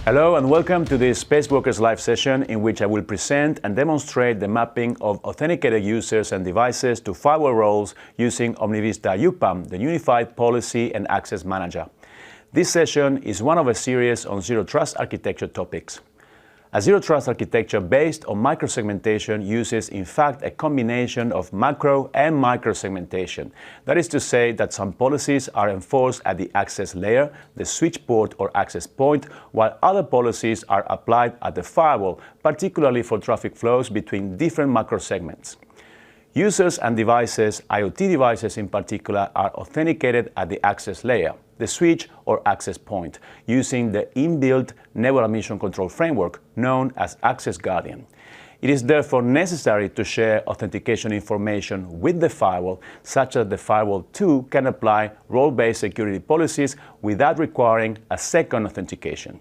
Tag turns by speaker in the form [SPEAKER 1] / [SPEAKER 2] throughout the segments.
[SPEAKER 1] Hello and welcome to this Spacewalkers live session in which I will present and demonstrate the mapping of authenticated users and devices to firewall roles using OmniVista UPAM, the Unified Policy and Access Manager. This session is one of a series on Zero Trust architecture topics. A Zero Trust architecture based on microsegmentation uses in fact a combination of macro and microsegmentation. That is to say that some policies are enforced at the access layer, the switch port or access point, while other policies are applied at the firewall, particularly for traffic flows between different macro segments. Users and devices, IoT devices in particular, are authenticated at the access layer, the switch or access point, using the inbuilt network admission control framework known as Access Guardian. It is therefore necessary to share authentication information with the firewall, such that the firewall too can apply role-based security policies without requiring a second authentication.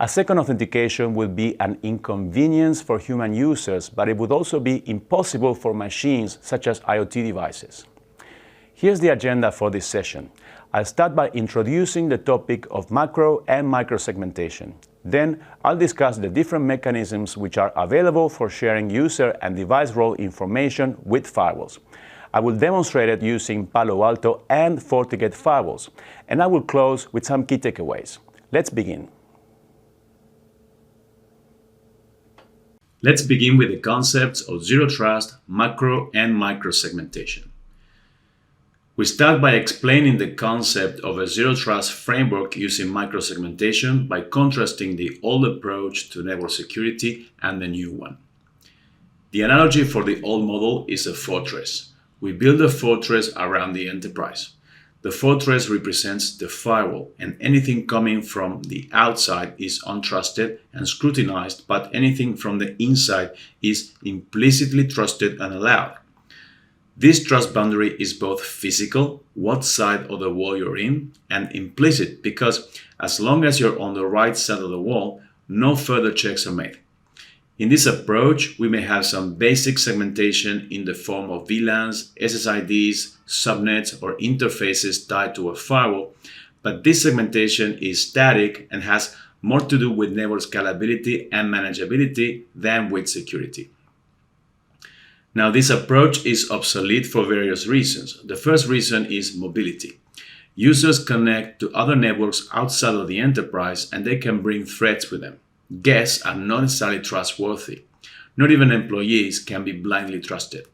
[SPEAKER 1] A second authentication will be an inconvenience for human users, but it would also be impossible for machines such as IoT devices. Here's the agenda for this session. I'll start by introducing the topic of macro and microsegmentation. Then I'll discuss the different mechanisms which are available for sharing user and device role information with firewalls. I will demonstrate it using Palo Alto and Fortinet firewalls, and I will close with some key takeaways. Let's begin. Let's begin with the concepts of Zero Trust, macro and microsegmentation. We start by explaining the concept of a Zero Trust framework using microsegmentation by contrasting the old approach to network security and the new one. The analogy for the old model is a fortress. We build a fortress around the enterprise. The fortress represents the firewall, and anything coming from the outside is untrusted and scrutinized, but anything from the inside is implicitly trusted and allowed. This trust boundary is both physical, what side of the wall you're in, and implicit, because as long as you're on the right side of the wall, no further checks are made. In this approach, we may have some basic segmentation in the form of VLANs, SSIDs, subnets, or interfaces tied to a firewall, but this segmentation is static and has more to do with network scalability and manageability than with security. Now, this approach is obsolete for various reasons. The first reason is mobility. Users connect to other networks outside of the enterprise and they can bring threats with them. Guests are not necessarily trustworthy. Not even employees can be blindly trusted.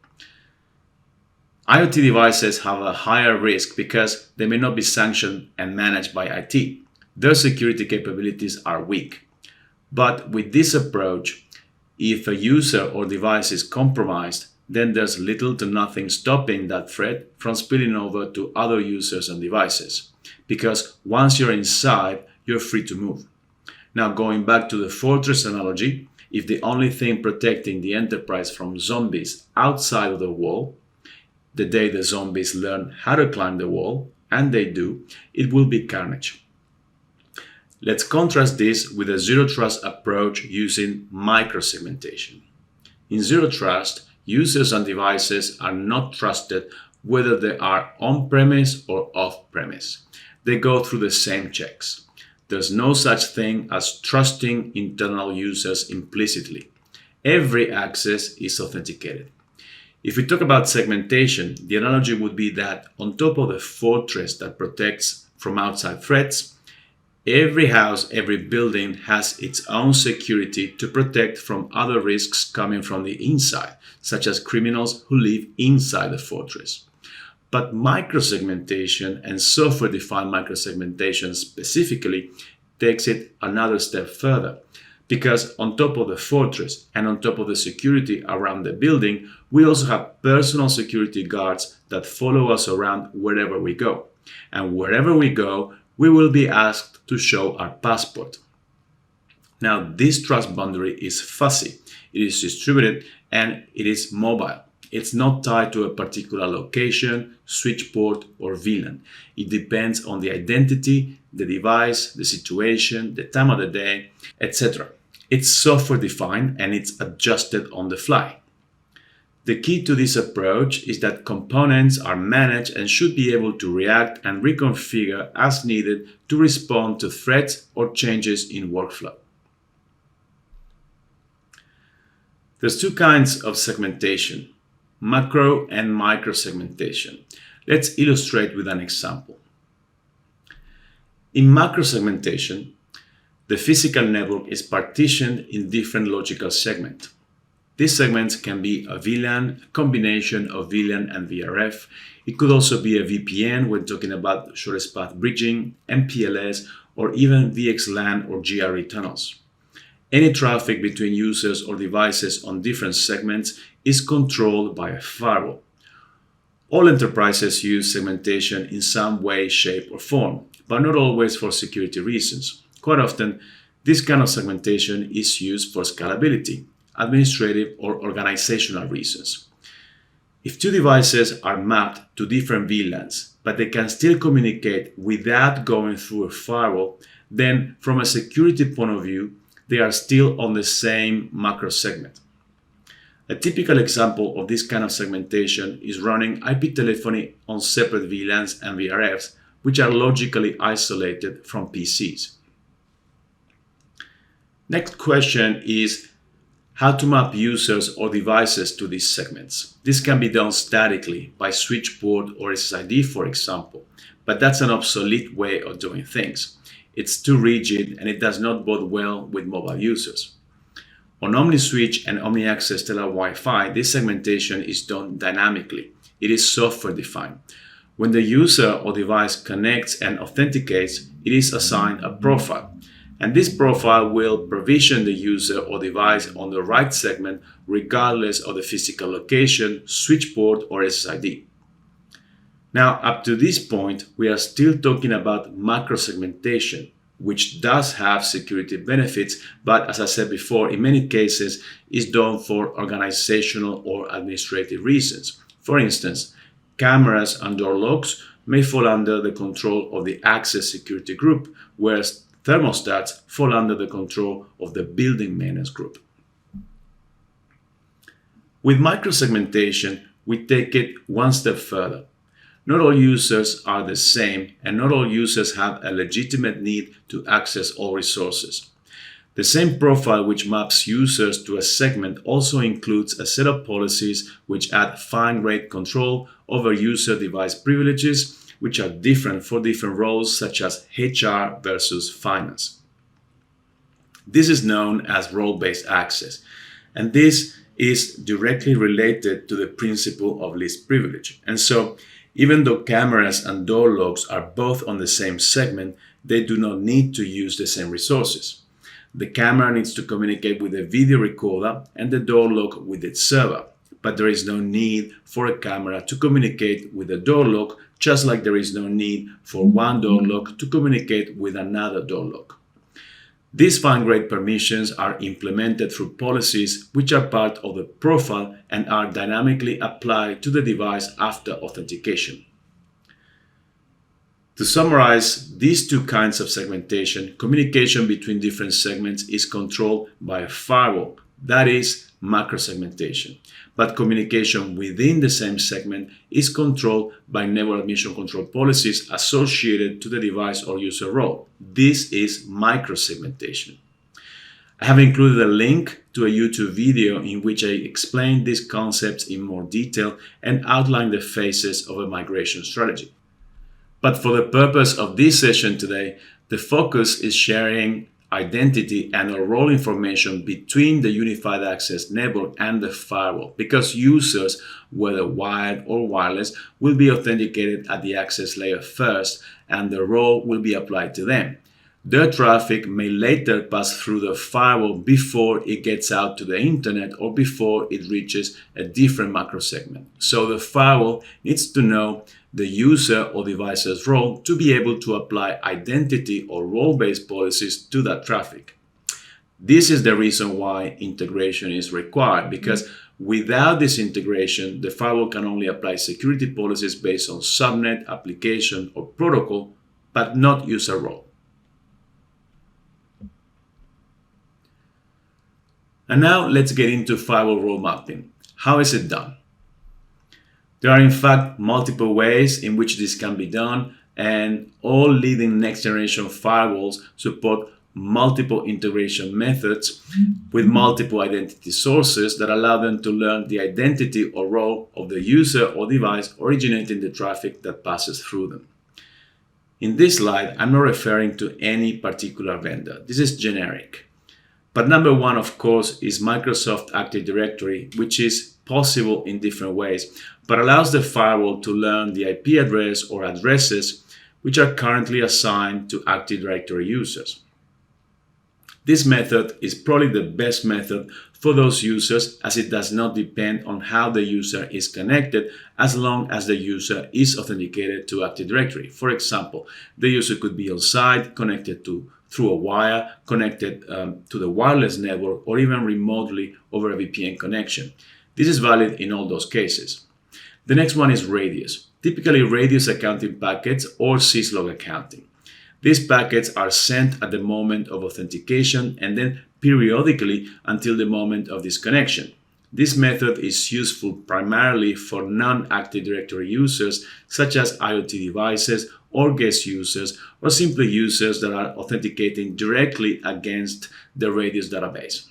[SPEAKER 1] IoT devices have a higher risk because they may not be sanctioned and managed by IT. Their security capabilities are weak. But with this approach, if a user or device is compromised, then there's little to nothing stopping that threat from spilling over to other users and devices. Because once you're inside, you're free to move. Now, going back to the fortress analogy, if the only thing protecting the enterprise from zombies outside of the wall, the day the zombies learn how to climb the wall, and they do, it will be carnage. Let's contrast this with a Zero Trust approach using microsegmentation. In Zero Trust, users and devices are not trusted whether they are on-premise or off-premise. They go through the same checks. There's no such thing as trusting internal users implicitly. Every access is authenticated. If we talk about segmentation, the analogy would be that on top of the fortress that protects from outside threats, every house, every building has its own security to protect from other risks coming from the inside, such as criminals who live inside the fortress. But microsegmentation and software-defined microsegmentation specifically takes it another step further. Because on top of the fortress and on top of the security around the building, we also have personal security guards that follow us around wherever we go. And wherever we go, we will be asked to show our passport. Now, this trust boundary is fuzzy. It is distributed and it is mobile. It's not tied to a particular location, switch port, or VLAN. It depends on the identity, the device, the situation, the time of the day, etc. It's software defined and it's adjusted on the fly. The key to this approach is that components are managed and should be able to react and reconfigure as needed to respond to threats or changes in workflow. There's two kinds of segmentation, macro and micro segmentation. Let's illustrate with an example. In macro segmentation, the physical network is partitioned in different logical segments. These segments can be a VLAN, a combination of VLAN and VRF. It could also be a VPN when talking about shortest path bridging, MPLS, or even VXLAN or GRE tunnels. Any traffic between users or devices on different segments is controlled by a firewall. All enterprises use segmentation in some way, shape, or form, but not always for security reasons. Quite often, this kind of segmentation is used for scalability, administrative, or organizational reasons. If two devices are mapped to different VLANs, but they can still communicate without going through a firewall, then from a security point of view, they are still on the same macro segment. A typical example of this kind of segmentation is running IP telephony on separate VLANs and VRFs, which are logically isolated from PCs. Next question is how to map users or devices to these segments. This can be done statically by switch port or SSID, for example, but that's an obsolete way of doing things. It's too rigid and it does not bode well with mobile users. On OmniSwitch and OmniAccess Stellar Wi-Fi, this segmentation is done dynamically. It is software defined. When the user or device connects and authenticates, it is assigned a profile. And this profile will provision the user or device on the right segment regardless of the physical location, switch port, or SSID. Now, up to this point, we are still talking about macro segmentation, which does have security benefits, but as I said before, in many cases is done for organizational or administrative reasons. For instance, cameras and door locks may fall under the control of the access security group, whereas thermostats fall under the control of the building maintenance group. With microsegmentation, we take it one step further. Not all users are the same, and not all users have a legitimate need to access all resources. The same profile which maps users to a segment also includes a set of policies which add fine-grained control over user device privileges, which are different for different roles such as HR versus finance. This is known as role-based access, and this is directly related to the principle of least privilege. And so, even though cameras and door locks are both on the same segment, they do not need to use the same resources. The camera needs to communicate with a video recorder and the door lock with its server, but there is no need for a camera to communicate with a door lock, just like there is no need for one door lock to communicate with another door lock. These fine-grained permissions are implemented through policies which are part of the profile and are dynamically applied to the device after authentication. To summarize these two kinds of segmentation, communication between different segments is controlled by a firewall, that is, macro segmentation. But communication within the same segment is controlled by network admission control policies associated to the device or user role. This is micro segmentation. I have included a link to a YouTube video in which I explain these concepts in more detail and outline the phases of a migration strategy. But for the purpose of this session today, the focus is sharing identity and role information between the unified access network and the firewall, because users, whether wired or wireless, will be authenticated at the access layer first and the role will be applied to them. Their traffic may later pass through the firewall before it gets out to the internet or before it reaches a different macro segment. So the firewall needs to know the user or device's role to be able to apply identity or role-based policies to that traffic. This is the reason why integration is required, because without this integration, the firewall can only apply security policies based on subnet, application, or protocol, but not user role. And now let's get into firewall role mapping. How is it done? There are in fact multiple ways in which this can be done, and all leading next generation firewalls support multiple integration methods with multiple identity sources that allow them to learn the identity or role of the user or device originating the traffic that passes through them. In this slide, I'm not referring to any particular vendor. This is generic. But number one, of course, is Microsoft Active Directory, which is possible in different ways, but allows the firewall to learn the IP address or addresses which are currently assigned to Active Directory users. This method is probably the best method for those users, as it does not depend on how the user is connected as long as the user is authenticated to Active Directory. For example, the user could be on site, connected through a wire, connected to the wireless network, or even remotely over a VPN connection. This is valid in all those cases. The next one is radius, typically radius accounting packets or syslog accounting. These packets are sent at the moment of authentication and then periodically until the moment of disconnection. This method is useful primarily for non-Active Directory users such as IoT devices or guest users, or simply users that are authenticating directly against the Radius database.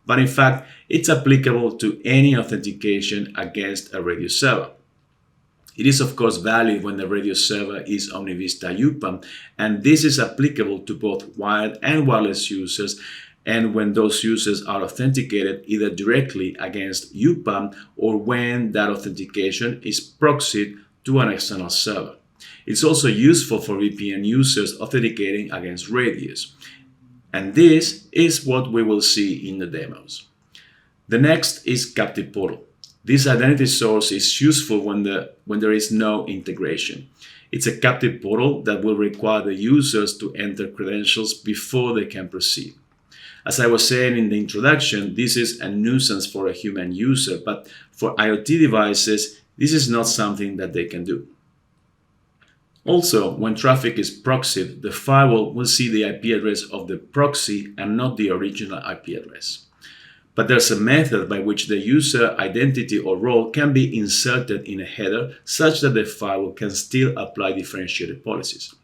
[SPEAKER 1] But in fact, it's applicable to any authentication against a Radius server. It is of course valid when the Radius server is OmniVista UPAM, and this is applicable to both wired and wireless users, and when those users are authenticated either directly against UPAM or when that authentication is proxied to an external server. It's also useful for VPN users authenticating against Radius. And this is what we will see in the demos. The next is captive portal. This identity source is useful when there is no integration. It's a captive portal that will require the users to enter credentials before they can proceed. As I was saying in the introduction, this is a nuisance for a human user, but for IoT devices, this is not something that they can do. Also, when traffic is proxied, the firewall will see the IP address of the proxy and not the original IP address. But there's a method by which the user identity or role can be inserted in a header such that the firewall can still apply differentiated policies.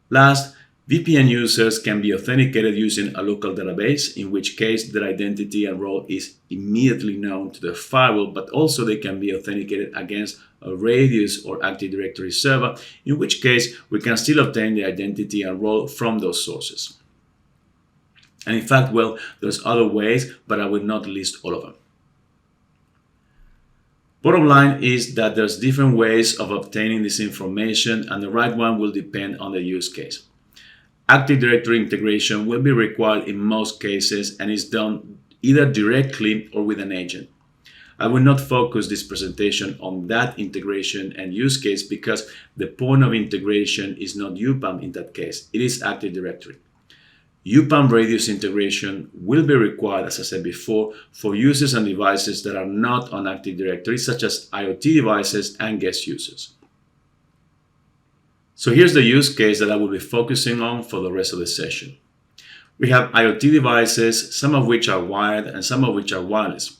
[SPEAKER 1] Last, VPN users can be authenticated using a local database, in which case their identity and role is immediately known to the firewall, but also they can be authenticated against a Radius or Active Directory server, in which case we can still obtain the identity and role from those sources. And in fact, well, there's other ways, but I will not list all of them. Bottom line is that there's different ways of obtaining this information, and the right one will depend on the use case. Active Directory integration will be required in most cases and is done either directly or with an agent. I will not focus this presentation on that integration and use case because the point of integration is not UPAM in that case, it is Active Directory. UPAM Radius integration will be required, as I said before, for users and devices that are not on Active Directory, such as IoT devices and guest users. So here's the use case that I will be focusing on for the rest of the session. We have IoT devices, some of which are wired and some of which are wireless.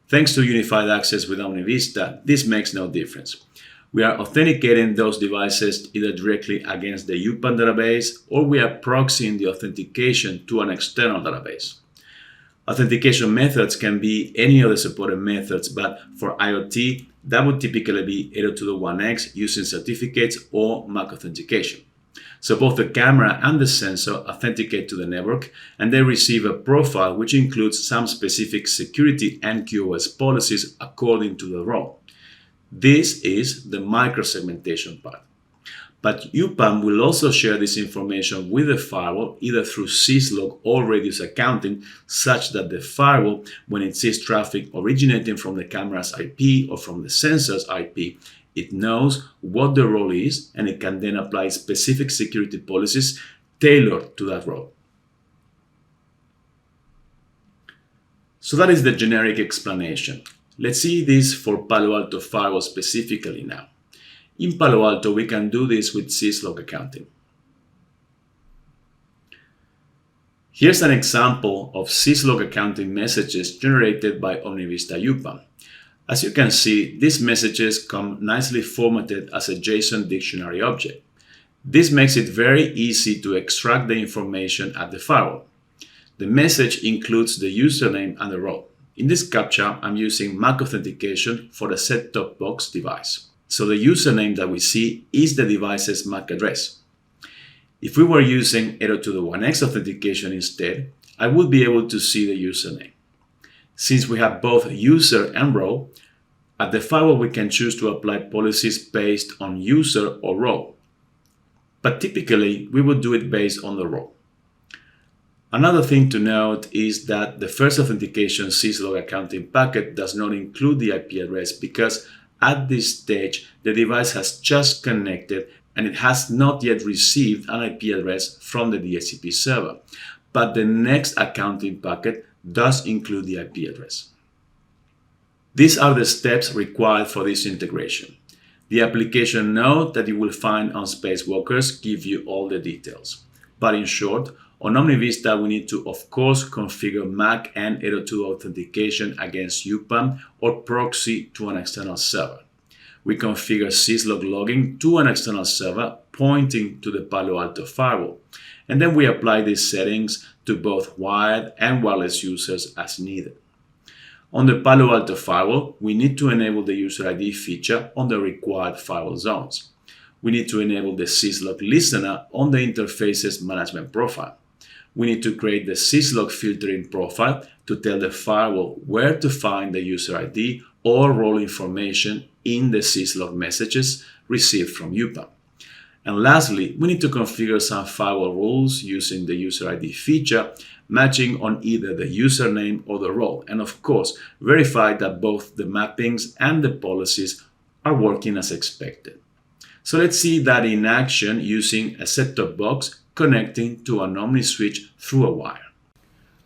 [SPEAKER 1] Thanks to unified access with OmniVista, this makes no difference. We are authenticating those devices either directly against the UPAM database, or we are proxying the authentication to an external database. Authentication methods can be any of the supported methods, but for IoT, that would typically be 802.1x using certificates or MAC authentication. So both the camera and the sensor authenticate to the network, and they receive a profile which includes some specific security and QoS policies according to the role. This is the microsegmentation part. But UPAM will also share this information with the firewall either through syslog or radius accounting, such that the firewall, when it sees traffic originating from the camera's IP or from the sensor's IP, it knows what the role is, and it can then apply specific security policies tailored to that role. So that is the generic explanation. Let's see this for Palo Alto firewall specifically now. In Palo Alto, we can do this with syslog accounting. Here's an example of syslog accounting messages generated by OmniVista UPAM. As you can see, these messages come nicely formatted as a JSON dictionary object. This makes it very easy to extract the information at the firewall. The message includes the username and the role. In this captcha, I'm using Mac authentication for the set-top box device. So the username that we see is the device's MAC address. If we were using 802.1x authentication instead, I would be able to see the username. Since we have both user and role, at the firewall we can choose to apply policies based on user or role. But typically, we would do it based on the role. Another thing to note is that the first authentication syslog accounting packet does not include the IP address because at this stage, the device has just connected and it has not yet received an IP address from the DHCP server. But the next accounting packet does include the IP address. These are the steps required for this integration. The application note that you will find on Spacewalkers give you all the details. But in short, on OmniVista, we need to, of course, configure MAC and 802 authentication against UPAM or proxy to an external server. We configure syslog logging to an external server pointing to the Palo Alto firewall. And then we apply these settings to both wired and wireless users as needed. On the Palo Alto firewall, we need to enable the user ID feature on the required firewall zones. We need to enable the syslog listener on the interfaces management profile. We need to create the syslog filtering profile to tell the firewall where to find the user ID or role information in the syslog messages received from UPAM. And lastly, we need to configure some firewall rules using the user ID feature, matching on either the username or the role. And of course, verify that both the mappings and the policies are working as expected. So let's see that in action using a set-top box connecting to an Omni switch through a wire.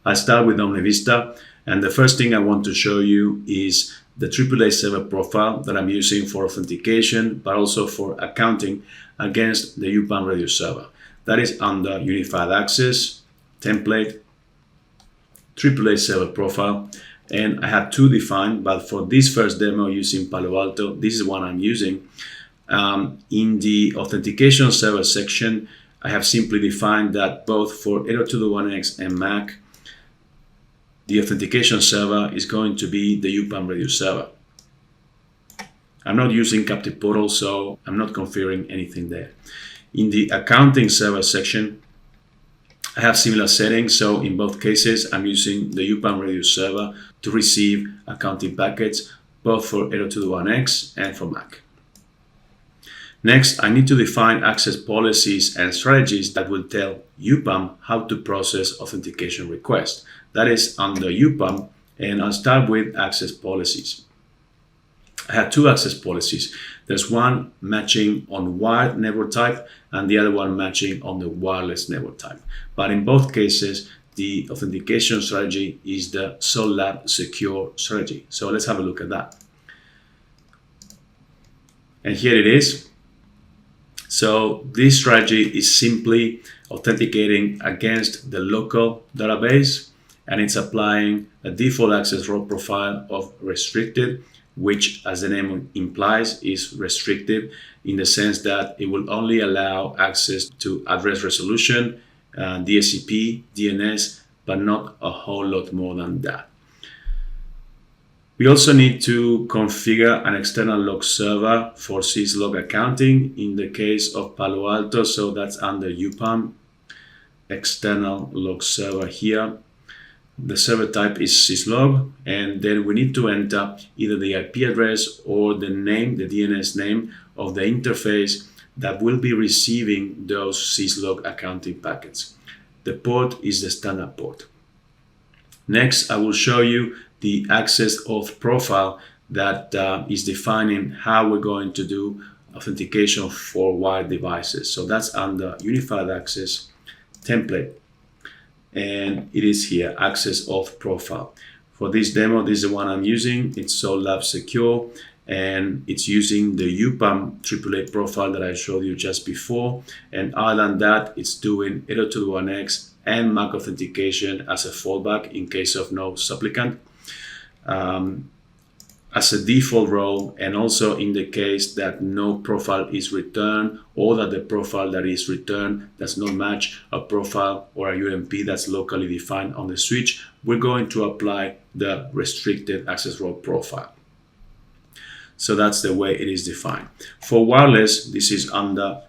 [SPEAKER 1] I start with OmniVista, and the first thing I want to show you is the AAA server profile that I'm using for authentication, but also for accounting against the UPAM radio server. That is under Unified Access, Template, AAA server profile, and I have two defined, but for this first demo using Palo Alto, this is one I'm using. In the authentication server section, I have simply defined that both for 802.1x and MAC, the authentication server is going to be the UPAM radio server. I'm not using Captive Portal, so I'm not configuring anything there. In the accounting server section, I have similar settings, so in both cases, I'm using the UPAM radio server to receive accounting packets, both for 802.1x and for MAC. Next, I need to define access policies and strategies that will tell UPAM how to process authentication requests. That is under UPAM, and I'll start with access policies. I have two access policies. There's one matching on wired network type and the other one matching on the wireless network type. But in both cases, the authentication strategy is the SolLab secure strategy. So let's have a look at that. And here it is. So this strategy is simply authenticating against the local database, and it's applying a default access role profile of restricted, which, as the name implies, is restrictive in the sense that it will only allow access to address resolution, DHCP, DNS, but not a whole lot more than that. We also need to configure an external log server for syslog accounting in the case of Palo Alto, so that's under UPAM, external log server here. The server type is syslog, and then we need to enter either the IP address or the name, the DNS name of the interface that will be receiving those syslog accounting packets. The port is the standard port. Next, I will show you the access auth profile that is defining how we're going to do authentication for wired devices. So that's under Unified Access, Template, and it is here, access auth profile. For this demo, this is the one I'm using. It's SolLab Secure, and it's using the UPAM AAA profile that I showed you just before. And other than that, it's doing 802.1x and MAC authentication as a fallback in case of no supplicant. as a default role, and also in the case that no profile is returned or that the profile that is returned does not match a profile or a UMP that's locally defined on the switch, we're going to apply the restricted access role profile. So that's the way it is defined. For wireless, this is under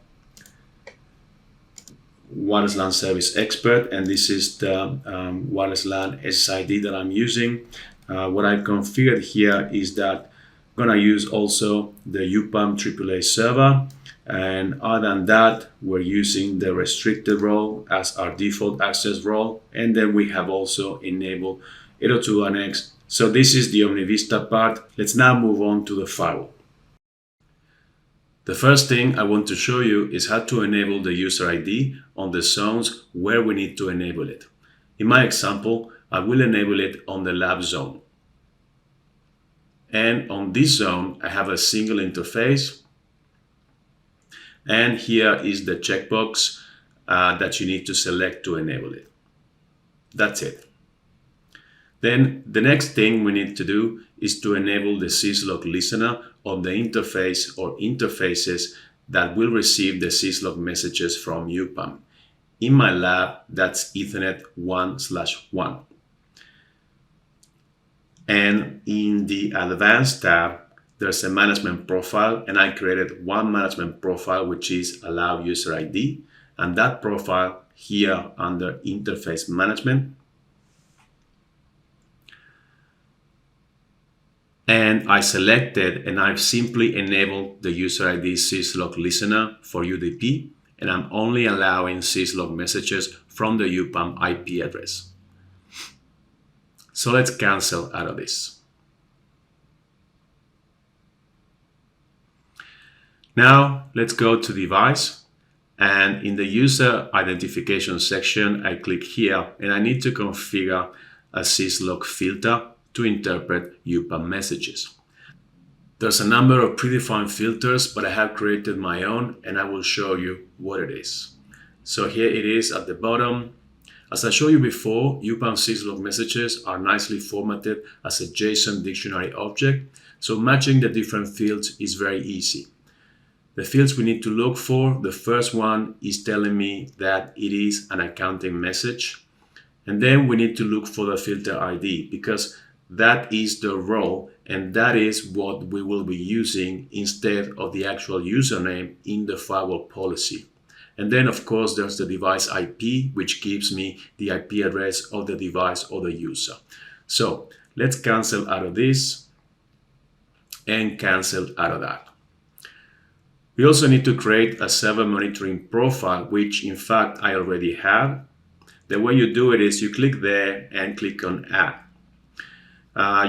[SPEAKER 1] Wireless LAN Service Expert, and this is the Wireless LAN SSID that I'm using. What I configured here is that I'm going to use also the UPAM AAA server, and other than that, we're using the restricted role as our default access role, and then we have also enabled 802.1x. So this is the OmniVista part. Let's now move on to the firewall. The first thing I want to show you is how to enable the user ID on the zones where we need to enable it. In my example, I will enable it on the lab zone. And on this zone, I have a single interface. And here is the checkbox that you need to select to enable it. That's it. Then the next thing we need to do is to enable the syslog listener on the interface or interfaces that will receive the syslog messages from UPAM. In my lab, that's Ethernet 1/1. And in the Advanced tab, there's a management profile, and I created one management profile, which is Allow User ID, and that profile here under Interface Management. And I selected, and I've simply enabled the user ID syslog listener for UDP, and I'm only allowing syslog messages from the UPAM IP address. So let's cancel out of this. Now let's go to device, and in the user identification section, I click here, and I need to configure a syslog filter to interpret UPAM messages. There's a number of predefined filters, but I have created my own, and I will show you what it is. So here it is at the bottom. As I showed you before, UPAM syslog messages are nicely formatted as a JSON dictionary object, so matching the different fields is very easy. The fields we need to look for, the first one is telling me that it is an accounting message, and then we need to look for the filter ID, because that is the role, and that is what we will be using instead of the actual username in the firewall policy. And then, of course, there's the device IP, which gives me the IP address of the device or the user. So let's cancel out of this and cancel out of that. We also need to create a server monitoring profile, which in fact I already have. The way you do it is you click there and click on Add.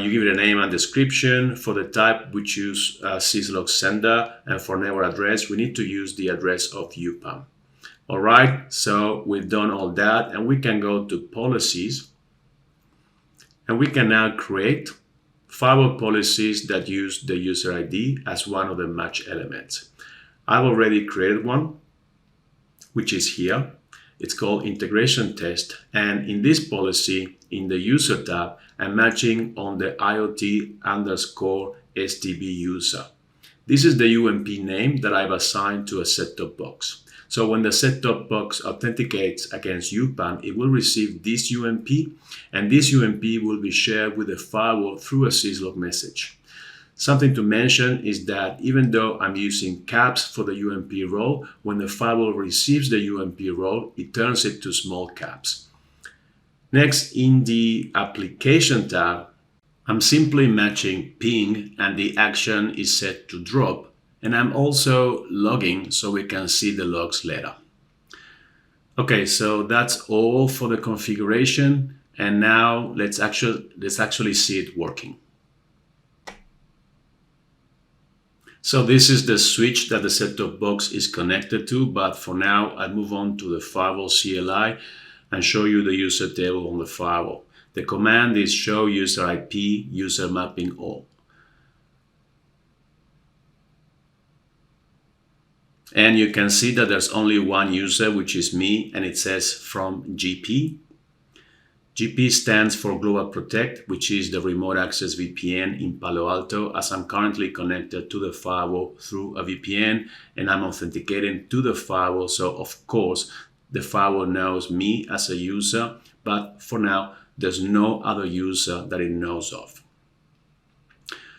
[SPEAKER 1] You give it a name and description. For the type, we choose syslog sender, and for network address, we need to use the address of UPAM. All right, so we've done all that, and we can go to policies, and we can now create firewall policies that use the user ID as one of the match elements. I've already created one, which is here. It's called integration test, and in this policy, in the user tab, I'm matching on the IoT_STB user. This is the UMP name that I've assigned to a set-top box. So when the set-top box authenticates against UPAM, it will receive this UMP, and this UMP will be shared with the firewall through a syslog message. Something to mention is that even though I'm using caps for the UMP role, when the firewall receives the UMP role, it turns it to small caps. Next, in the application tab, I'm simply matching ping, and the action is set to drop, and I'm also logging so we can see the logs later. Okay, so that's all for the configuration, and now let's actually see it working. So this is the switch that the set-top box is connected to, but for now I'll move on to the firewall CLI and show you the user table on the firewall. The command is show user IP user mapping all. And you can see that there's only one user, which is me, and it says from GP. GP stands for Global Protect, which is the remote access VPN in Palo Alto, as I'm currently connected to the firewall through a VPN and I'm authenticating to the firewall. So of course, the firewall knows me as a user, but for now, there's no other user that it knows of.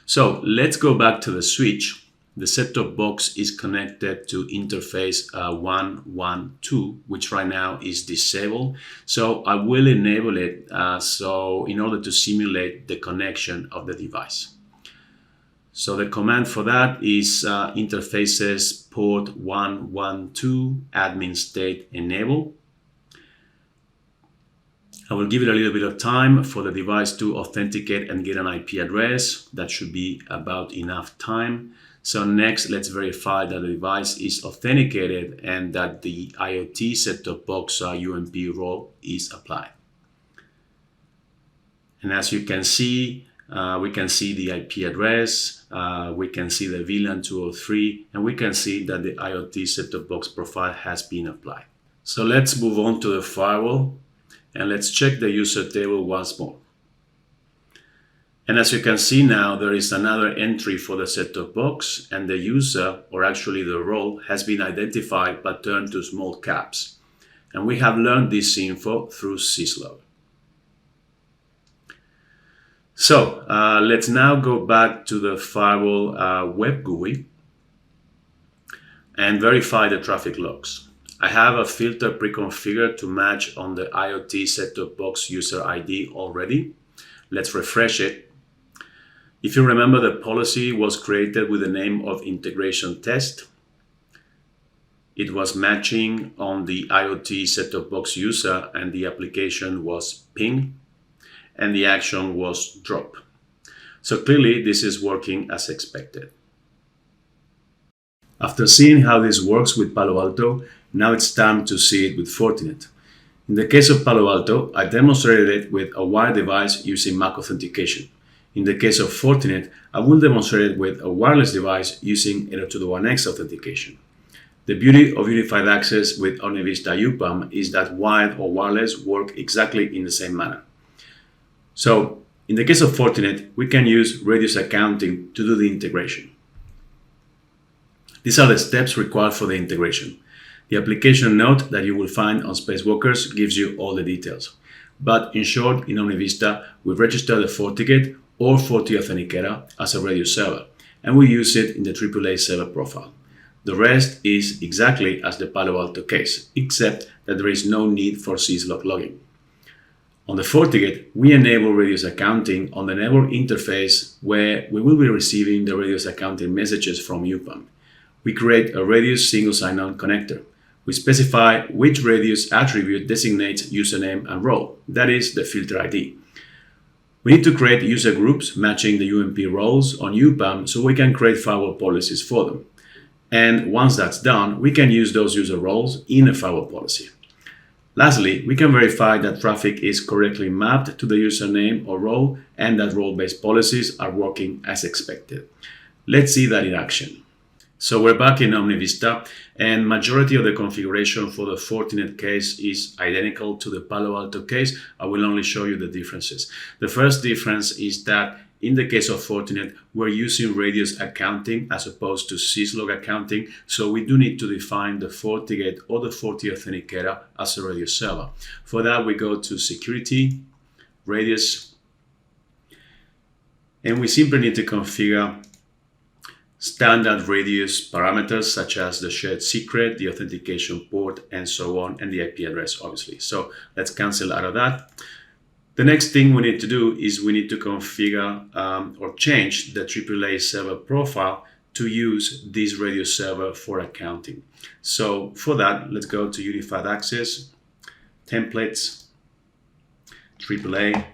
[SPEAKER 1] So let's go back to the switch. The set-top box is connected to interface 112, which right now is disabled. So I will enable it in order to simulate the connection of the device. So the command for that is interfaces port 112 admin state enable. I will give it a little bit of time for the device to authenticate and get an IP address. That should be about enough time. So next, let's verify that the device is authenticated and that the IoT set-top box UMP role is applied. And as you can see, we can see the IP address, we can see the VLAN 203, and we can see that the IoT set-top box profile has been applied. So let's move on to the firewall and let's check the user table once more. And as you can see now, there is another entry for the set-top box, and the user, or actually the role, has been identified but turned to small caps. And we have learned this info through syslog. So let's now go back to the firewall web GUI and verify the traffic logs. I have a filter pre-configured to match on the IoT set-top box user ID already. Let's refresh it. If you remember, the policy was created with the name of integration test. It was matching on the IoT set-top box user and the application was ping and the action was drop. So clearly this is working as expected. After seeing how this works with Palo Alto, now it's time to see it with Fortinet. In the case of Palo Alto, I demonstrated it with a wired device using MAC authentication. In the case of Fortinet, I will demonstrate it with a wireless device using 802.1x authentication. The beauty of unified access with OmniVista UPAM is that wired or wireless work exactly in the same manner. So, in the case of Fortinet, we can use radius accounting to do the integration. These are the steps required for the integration. The application note that you will find on Spacewalkers gives you all the details. But in short, in OmniVista, we register the FortiGate or FortiAuthenticator as a radius server, and we use it in the AAA server profile. The rest is exactly as the Palo Alto case, except that there is no need for syslog logging. On the FortiGate, we enable radius accounting on the network interface where we will be receiving the radius accounting messages from UPAM. We create a radius single sign-on connector. We specify which radius attribute designates username and role, that is the filter ID. We need to create user groups matching the UMP roles on UPAM so we can create firewall policies for them. And once that's done, we can use those user roles in a firewall policy. Lastly, we can verify that traffic is correctly mapped to the username or role and that role-based policies are working as expected. Let's see that in action. So we're back in OmniVista, and majority of the configuration for the Fortinet case is identical to the Palo Alto case. I will only show you the differences. The first difference is that in the case of Fortinet, we're using radius accounting as opposed to syslog accounting, so we do need to define the FortiGate or the FortiAuthenticator as a radius server. For that, we go to Security, Radius, and we simply need to configure standard radius parameters such as the shared secret, the authentication port, and so on, and the IP address, obviously. So let's cancel out of that. The next thing we need to do is we need to configure or change the AAA server profile to use this radius server for accounting. So for that, let's go to Unified Access, Templates, AAA.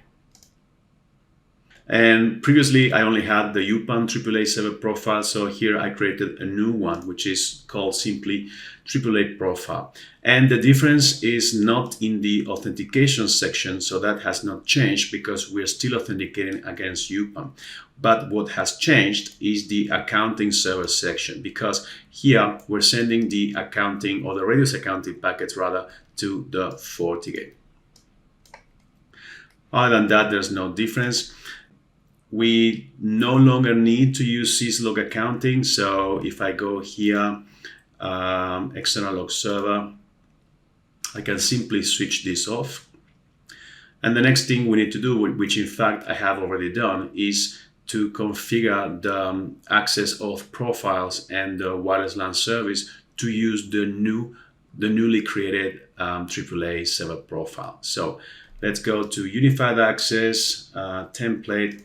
[SPEAKER 1] And previously, I only had the UPAM AAA server profile, so here I created a new one, which is called simply AAA profile. And the difference is not in the authentication section, so that has not changed because we're still authenticating against UPAM. But what has changed is the accounting server section, because here we're sending the accounting or the radius accounting packets rather to the FortiGate. Other than that, there's no difference. We no longer need to use syslog accounting. So if I go here, external log server, I can simply switch this off. And the next thing we need to do, which in fact I have already done, is to configure the access of profiles and the wireless LAN service to use the newly created AAA server profile. So let's go to Unified Access, template,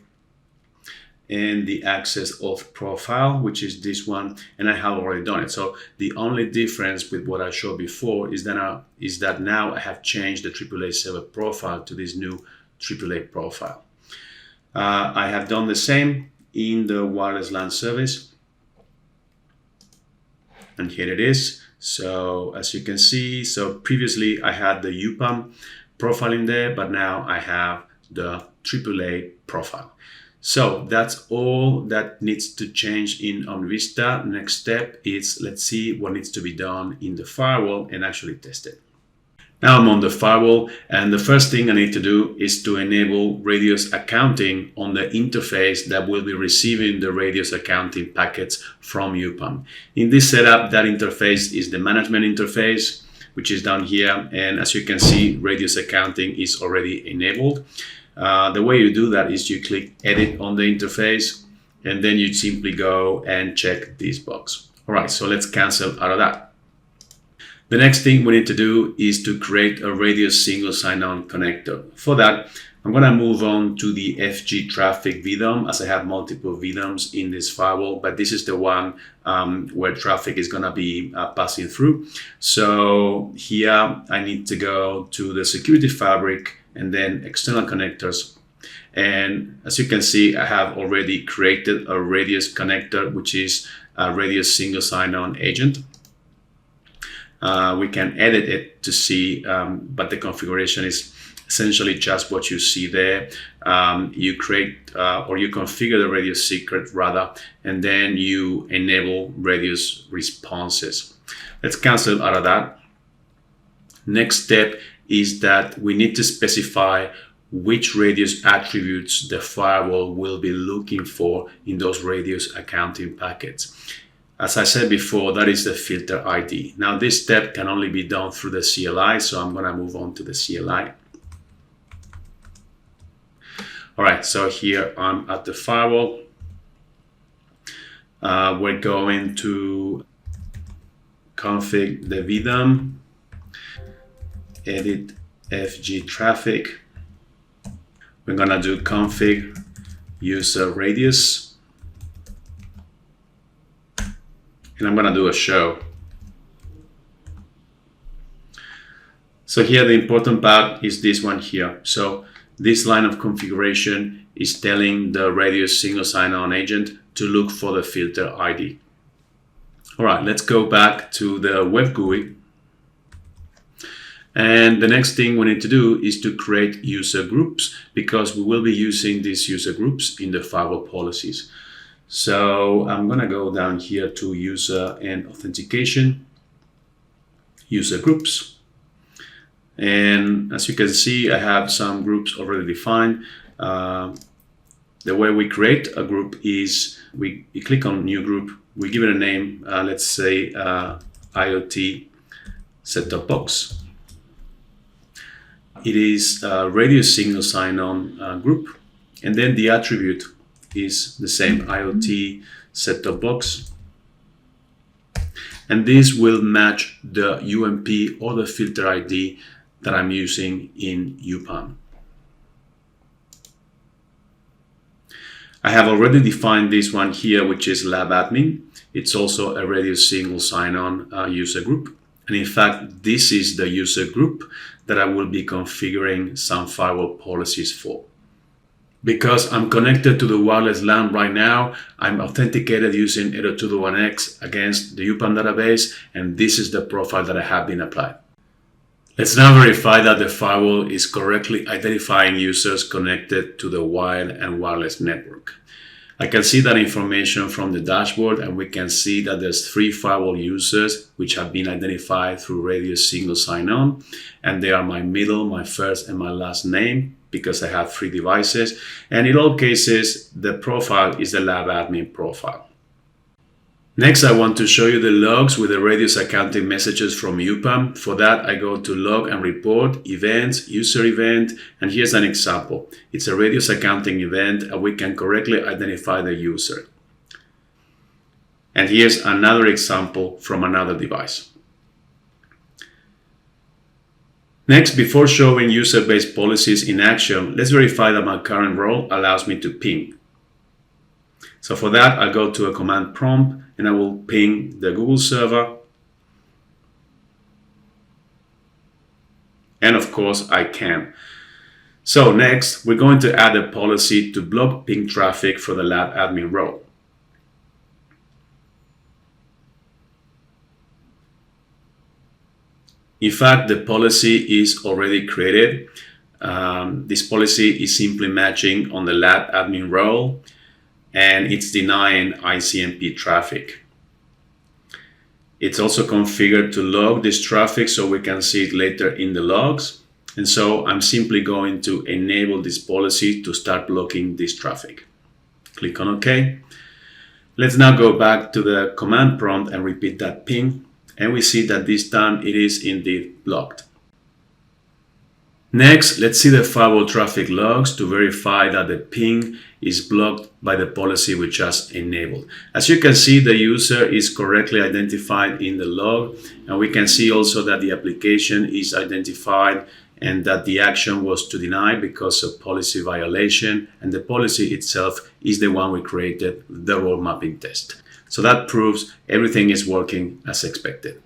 [SPEAKER 1] and the access of profile, which is this one, and I have already done it. So the only difference with what I showed before is that now I have changed the AAA server profile to this new AAA profile. I have done the same in the wireless LAN service, and here it is. So as you can see, so previously I had the UPAM profile in there, but now I have the AAA profile. So that's all that needs to change in OmniVista. Next step is, let's see what needs to be done in the firewall and actually test it. Now I'm on the firewall, and the first thing I need to do is to enable radius accounting on the interface that will be receiving the radius accounting packets from UPAM. In this setup, that interface is the management interface, which is down here. And as you can see, radius accounting is already enabled. The way you do that is you click edit on the interface, and then you simply go and check this box. All right, so let's cancel out of that. The next thing we need to do is to create a radius single sign-on connector. For that, I'm going to move on to the FG traffic VDOM, as I have multiple VDOMs in this firewall, but this is the one where traffic is going to be passing through. So here I need to go to the security fabric and then external connectors. And as you can see, I have already created a radius connector, which is a radius single sign-on agent. We can edit it to see, but the configuration is essentially just what you see there. You create or you configure the radius secret rather, and then you enable radius responses. Let's cancel out of that. Next step is that we need to specify which radius attributes the firewall will be looking for in those radius accounting packets. As I said before, that is the filter ID. Now this step can only be done through the CLI, so I'm going to move on to the CLI. All right, so here I'm at the firewall. We're going to config the VDOM, edit FG traffic. We're going to do config user radius. And I'm going to do a show. So here the important part is this one here. So this line of configuration is telling the radius single sign-on agent to look for the filter ID. All right, let's go back to the web GUI. And the next thing we need to do is to create user groups, because we will be using these user groups in the firewall policies. So I'm going to go down here to user and authentication, user groups. And as you can see, I have some groups already defined. The way we create a group is we click on new group, we give it a name, let's say IoT set-top box. It is a radius single sign-on group, and then the attribute is the same, IoT set-top box, and this will match the UMP or the filter ID that I'm using in UPAM. I have already defined this one here, which is lab admin. It's also a radius single sign-on user group, and in fact this is the user group that I will be configuring some firewall policies for. Because I'm connected to the wireless LAN right now, I'm authenticated using 802.1x against the UPAM database, and this is the profile that I have been applied. Let's now verify that the firewall is correctly identifying users connected to the wired and wireless network. I can see that information from the dashboard, and we can see that there's 3 firewall users which have been identified through radius single sign-on, and they are my middle, my first, and my last name. because I have 3 devices, and in all cases the profile is the lab admin profile. Next, I want to show you the logs with the radius accounting messages from UPAM. For that, I go to Log and Report, Events, User Event, and here's an example. It's a radius accounting event, and we can correctly identify the user. And here's another example from another device. Next, before showing user-based policies in action, let's verify that my current role allows me to ping. So for that, I'll go to a command prompt and I will ping the Google server. And of course, I can. So next, we're going to add a policy to block ping traffic for the lab admin role. In fact, the policy is already created. This policy is simply matching on the lab admin role, and it's denying ICMP traffic. It's also configured to log this traffic so we can see it later in the logs. And so I'm simply going to enable this policy to start blocking this traffic. Click on OK. Let's now go back to the command prompt and repeat that ping. And we see that this time it is indeed blocked. Next, let's see the firewall traffic logs to verify that the ping is blocked by the policy we just enabled. As you can see, the user is correctly identified in the log, and we can see also that the application is identified and that the action was to deny because of policy violation, and the policy itself is the one we created, the role mapping test. So that proves everything is working as expected.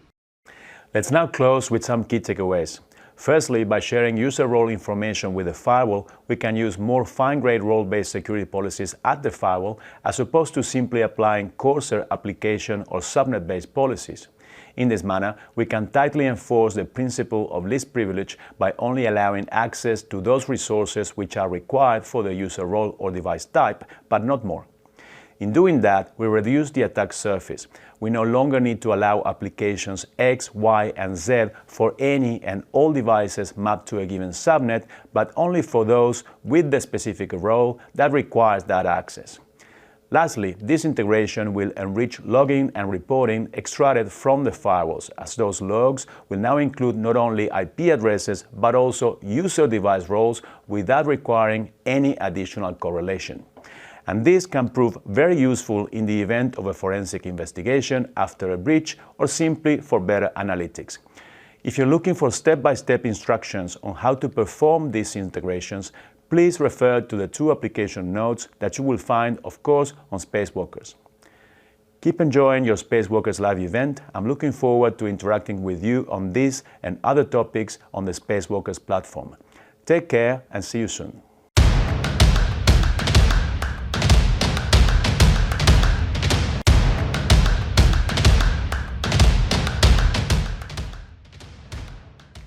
[SPEAKER 2] Let's now close with some key takeaways. Firstly, by sharing user role information with the firewall, we can use more fine-grained role-based security policies at the firewall as opposed to simply applying coarser application or subnet-based policies. In this manner, we can tightly enforce the principle of least privilege by only allowing access to those resources which are required for the user role or device type, but not more. In doing that, we reduce the attack surface. We no longer need to allow applications X, Y, and Z for any and all devices mapped to a given subnet, but only for those with the specific role that requires that access. Lastly, this integration will enrich logging and reporting extracted from the firewalls, as those logs will now include not only IP addresses, but also user device roles without requiring any additional correlation. And this can prove very useful in the event of a forensic investigation after a breach or simply for better analytics. If you're looking for step-by-step instructions on how to perform these integrations, please refer to the 2 application notes that you will find, of course, on Spacewalkers. Keep enjoying your Spacewalkers live event. I'm looking forward to interacting with you on this and other topics on the Spacewalkers platform. Take care and see you soon.